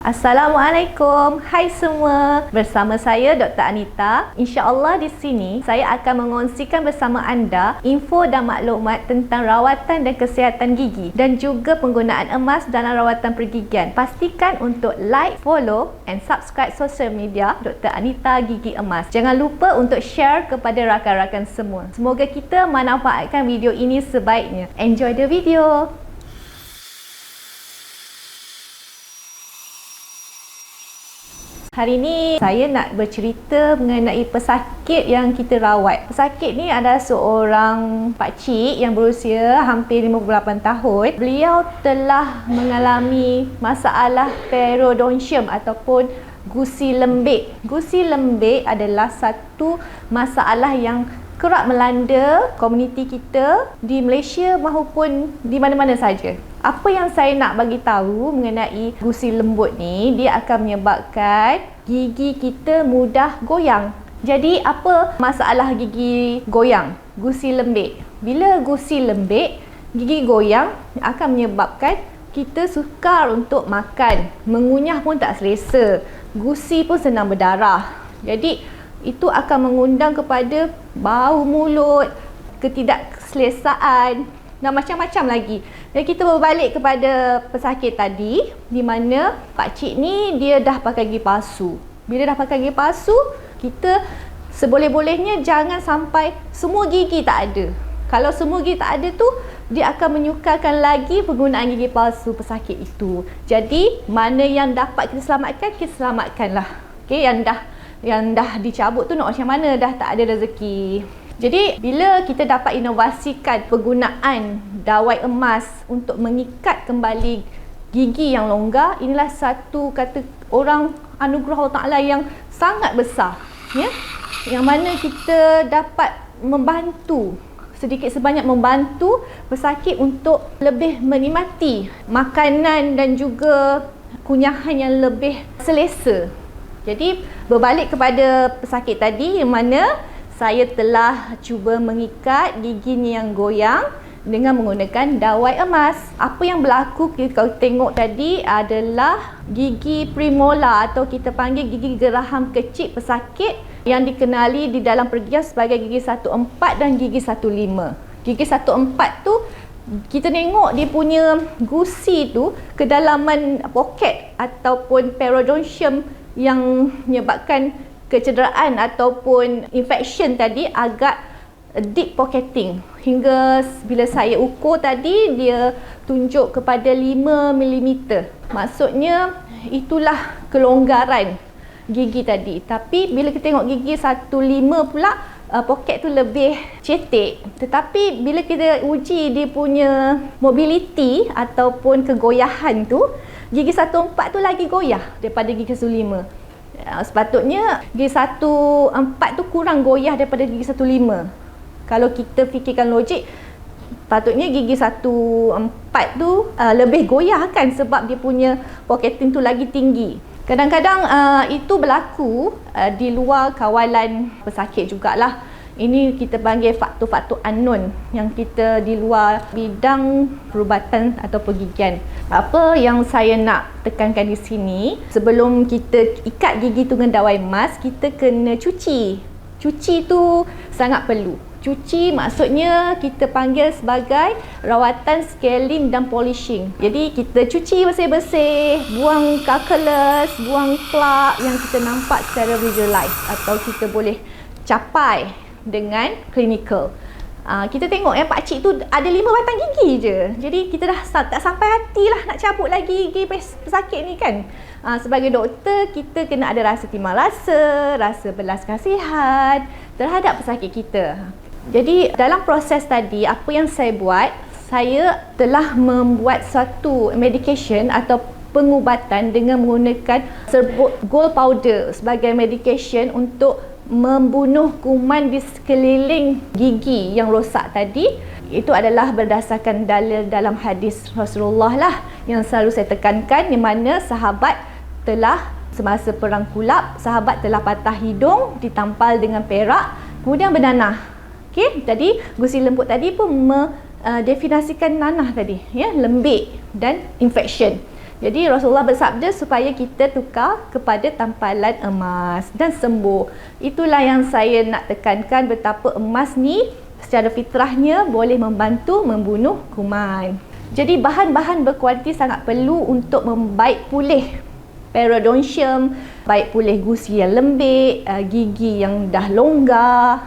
Assalamualaikum, hai semua. Bersama saya Dr. Anita. InsyaAllah di sini saya akan mengongsikan bersama anda info dan maklumat tentang rawatan dan kesihatan gigi dan juga penggunaan emas dalam rawatan pergigian. Pastikan untuk like, follow and subscribe social media Dr. Anita Gigi Emas. Jangan lupa untuk share kepada rakan-rakan semua. Semoga kita manfaatkan video ini sebaiknya. Enjoy the video. Hari ini saya nak bercerita mengenai pesakit yang kita rawat. Pesakit ni adalah seorang pakcik yang berusia hampir 58 tahun. Beliau telah mengalami masalah periodontium ataupun gusi lembik. Gusi lembik adalah satu masalah yang kerap melanda komuniti kita di Malaysia maupun di mana-mana saja. Apa yang saya nak bagi tahu mengenai gusi lembut ni, dia akan menyebabkan gigi kita mudah goyang. Jadi apa masalah gigi goyang? Gusi lembik. Bila gusi lembik, gigi goyang akan menyebabkan kita sukar untuk makan, mengunyah pun tak selesa, gusi pun senang berdarah. Jadi itu akan mengundang kepada bau mulut, ketidakselesaan dan macam-macam lagi. Dan kita berbalik kepada pesakit tadi, di mana pakcik ni dia dah pakai gigi palsu. Bila dah pakai gigi palsu, kita seboleh-bolehnya jangan sampai semua gigi tak ada. Kalau semua gigi tak ada tu, dia akan menyukarkan lagi penggunaan gigi palsu pesakit itu. Jadi mana yang dapat kita selamatkan, kita selamatkanlah. Okey, yang dah dicabut tu nak macam mana, dah tak ada rezeki. Jadi bila kita dapat inovasikan penggunaan dawai emas untuk mengikat kembali gigi yang longgar, inilah satu kata orang anugerah Allah Ta'ala yang sangat besar, ya? Yang mana kita dapat membantu, sedikit sebanyak membantu pesakit untuk lebih menikmati makanan dan juga kunyahan yang lebih selesa. Jadi berbalik kepada pesakit tadi, yang mana saya telah cuba mengikat giginya yang goyang dengan menggunakan dawai emas. Apa yang berlaku kalau tengok tadi adalah gigi premolar atau kita panggil gigi geraham kecil pesakit yang dikenali di dalam pergigian sebagai gigi 14 dan gigi 15. Gigi 14 tu kita tengok dia punya gusi tu, kedalaman poket ataupun periodontium yang menyebabkan kecederaan ataupun infection tadi agak deep pocketing. Hingga bila saya ukur tadi, dia tunjuk kepada 5 mm. Maksudnya itulah kelonggaran gigi tadi. Tapi bila kita tengok gigi 15 pula, poket tu lebih cetek. Tetapi bila kita uji dia punya mobility ataupun kegoyahan tu, gigi 14 tu lagi goyah daripada gigi 15. Sepatutnya gigi 14 tu kurang goyah daripada gigi 15. Kalau kita fikirkan logik, patutnya gigi 14 tu lebih goyah kan, sebab dia punya pocketing tu lagi tinggi. Kadang-kadang itu berlaku di luar kawalan pesakit jugalah. Ini kita panggil faktor-faktor unknown yang kita di luar bidang perubatan atau pergigian. Apa yang saya nak tekankan di sini, sebelum kita ikat gigi tu dengan dawai emas, kita kena cuci. Cuci tu sangat perlu. Cuci maksudnya kita panggil sebagai rawatan scaling dan polishing. Jadi kita cuci bersih-bersih, buang calculus, buang plaque yang kita nampak secara visualize atau kita boleh capai dengan clinical. Kita tengok pakcik tu ada 5 batang gigi je. Jadi kita dah tak sampai hati lah nak cabut lagi gigi pesakit ni kan. Sebagai doktor, kita kena ada rasa timbang rasa belas kasihan terhadap pesakit kita. Jadi dalam proses tadi, apa yang saya buat, saya telah membuat suatu medication atau pengubatan dengan menggunakan serbuk gold powder sebagai medication untuk membunuh kuman di sekeliling gigi yang rosak tadi. Itu adalah berdasarkan dalil dalam hadis Rasulullah lah yang selalu saya tekankan, di mana sahabat telah semasa perang Kulab, sahabat telah patah hidung ditampal dengan perak kemudian bernanah. Okey, jadi gusi lembut tadi pun definisikan nanah tadi, ya, lembik dan infection. Jadi Rasulullah bersabda supaya kita tukar kepada tampalan emas dan sembuh. Itulah yang saya nak tekankan, betapa emas ni secara fitrahnya boleh membantu membunuh kuman. Jadi bahan-bahan berkualiti sangat perlu untuk membaik pulih periodontium, baik pulih gusi yang lembik, gigi yang dah longgar.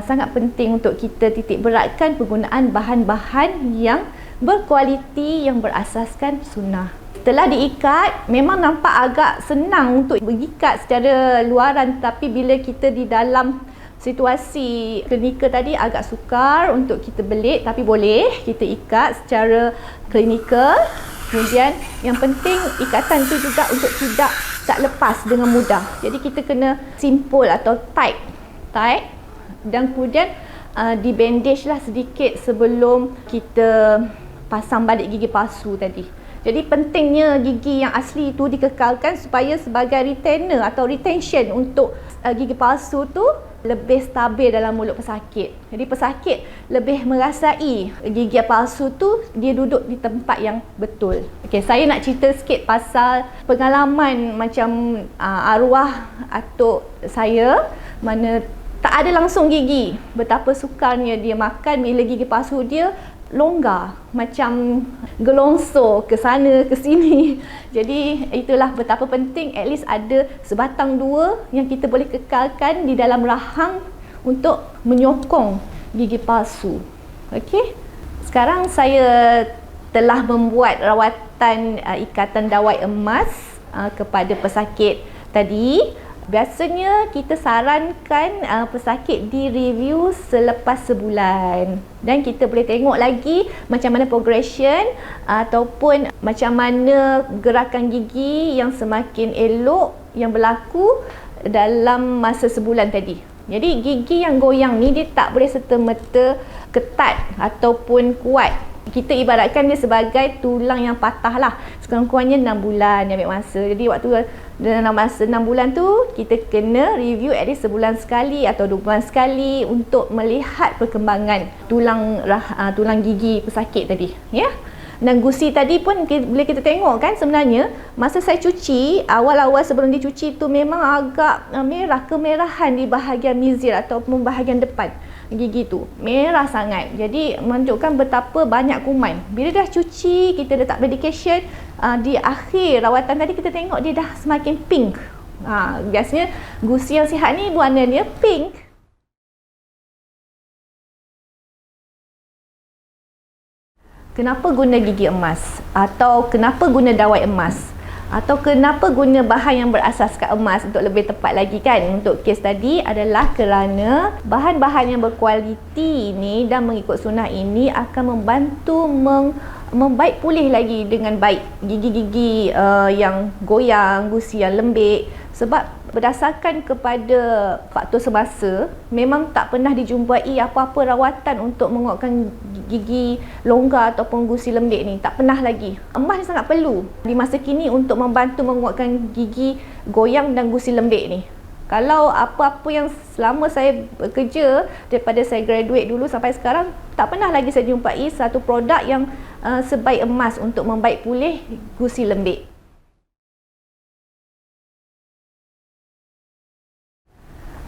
Sangat penting untuk kita titik beratkan penggunaan bahan-bahan yang berkualiti yang berasaskan sunnah. Setelah diikat, memang nampak agak senang untuk mengikat secara luaran, tapi bila kita di dalam situasi klinikal tadi agak sukar untuk kita belit, tapi boleh kita ikat secara klinikal. Kemudian yang penting ikatan tu juga untuk tidak tak lepas dengan mudah. Jadi kita kena simpul atau tight dan kemudian di bandage lah sedikit sebelum kita pasang balik gigi palsu tadi. Jadi pentingnya gigi yang asli itu dikekalkan supaya sebagai retainer atau retention untuk gigi palsu tu lebih stabil dalam mulut pesakit. Jadi pesakit lebih merasai gigi palsu tu dia duduk di tempat yang betul. Okey, saya nak cerita sikit pasal pengalaman macam arwah atuk saya mana tak ada langsung gigi. Betapa sukarnya dia makan bila gigi palsu dia longgar, macam gelongsor ke sana ke sini. Jadi itulah betapa penting at least ada sebatang dua yang kita boleh kekalkan di dalam rahang untuk menyokong gigi palsu. Okey. Sekarang saya telah membuat rawatan ikatan dawai emas kepada pesakit tadi. Biasanya kita sarankan pesakit di review selepas sebulan dan kita boleh tengok lagi macam mana progression ataupun macam mana gerakan gigi yang semakin elok yang berlaku dalam masa sebulan tadi. Jadi gigi yang goyang ni dia tak boleh serta-merta ketat ataupun kuat. Kita ibaratkan dia sebagai tulang yang patah lah. Sekurang-kurangnya 6 bulan dia ambil masa. Jadi waktu dalam masa 6 bulan tu kita kena review at least sebulan sekali atau 2 bulan sekali untuk melihat perkembangan tulang gigi pesakit tadi, ya. Dan gusi tadi pun boleh kita tengok kan, sebenarnya masa saya cuci, awal-awal sebelum dicuci tu memang agak merah, kemerahan di bahagian mizir ataupun bahagian depan gigi tu merah sangat. Jadi menunjukkan betapa banyak kuman. Bila dah cuci, kita letak medication, di akhir rawatan tadi kita tengok dia dah semakin pink. Biasanya gusi yang sihat ni warna dia pink. Kenapa guna gigi emas? Atau kenapa guna dawai emas? Atau kenapa guna bahan yang berasaskan emas untuk lebih tepat lagi kan? Untuk kes tadi adalah kerana bahan-bahan yang berkualiti ini dan mengikut sunnah ini akan membantu membaik pulih lagi dengan baik gigi-gigi yang goyang, gusi yang lembik. Sebab berdasarkan kepada faktor semasa, memang tak pernah dijumpai apa-apa rawatan untuk menguatkan gigi longgar ataupun gusi lembik ni. Tak pernah lagi. Emas ni sangat perlu di masa kini untuk membantu menguatkan gigi goyang dan gusi lembik ni. Kalau apa-apa yang selama saya bekerja, daripada saya graduate dulu sampai sekarang, tak pernah lagi saya jumpai satu produk yang sebaik emas untuk membaik pulih gusi lembik.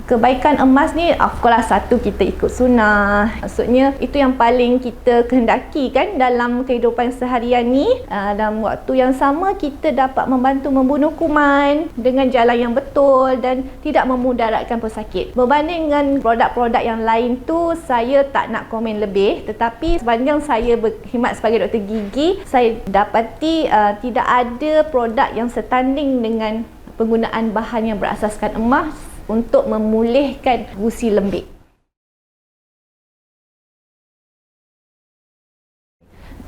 Kebaikan emas ni, of course satu, kita ikut sunnah. Maksudnya itu yang paling kita kehendaki kan dalam kehidupan seharian ni. Dalam waktu yang sama kita dapat membantu membunuh kuman dengan jalan yang betul dan tidak memudaratkan pesakit. Berbanding dengan produk-produk yang lain tu, saya tak nak komen lebih. Tetapi sepanjang saya berkhidmat sebagai doktor gigi, saya dapati tidak ada produk yang setanding dengan penggunaan bahan yang berasaskan emas untuk memulihkan gusi lembik.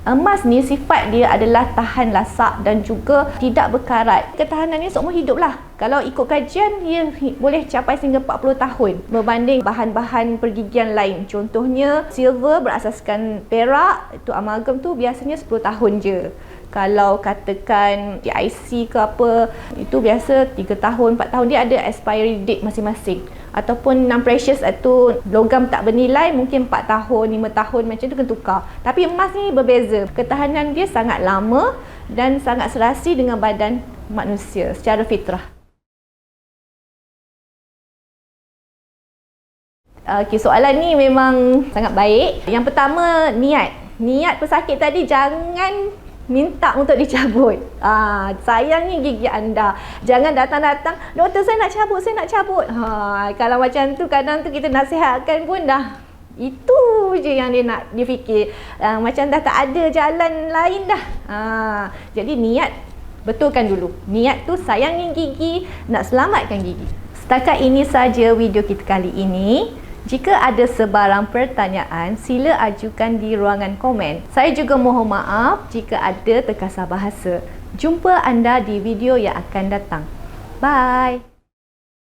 Emas ni sifat dia adalah tahan lasak dan juga tidak berkarat. Ketahanan ni seumur hidup lah. Kalau ikut kajian, dia boleh capai sehingga 40 tahun berbanding bahan-bahan pergigian lain. Contohnya silver berasaskan perak, itu amalgam tu biasanya 10 tahun je. Kalau katakan DIC ke apa, itu biasa 3 tahun, 4 tahun, dia ada expiry date masing-masing. Ataupun non-precious itu logam tak bernilai, mungkin 4 tahun, 5 tahun macam tu kena tukar. Tapi emas ni berbeza, ketahanan dia sangat lama dan sangat serasi dengan badan manusia secara fitrah. Okey, soalan ni memang sangat baik. Yang pertama, niat. Niat pesakit tadi jangan minta untuk dicabut. Sayangnya gigi anda. Jangan datang-datang, doktor saya nak cabut, saya nak cabut. Kalau macam tu kadang tu kita nasihatkan pun dah itu je yang dia fikir. Macam dah tak ada jalan lain dah. Jadi niat betulkan dulu. Niat tu sayangin gigi, nak selamatkan gigi. Setakat ini saja video kita kali ini. Jika ada sebarang pertanyaan, sila ajukan di ruangan komen. Saya juga mohon maaf jika ada terkasar bahasa. Jumpa anda di video yang akan datang. Bye!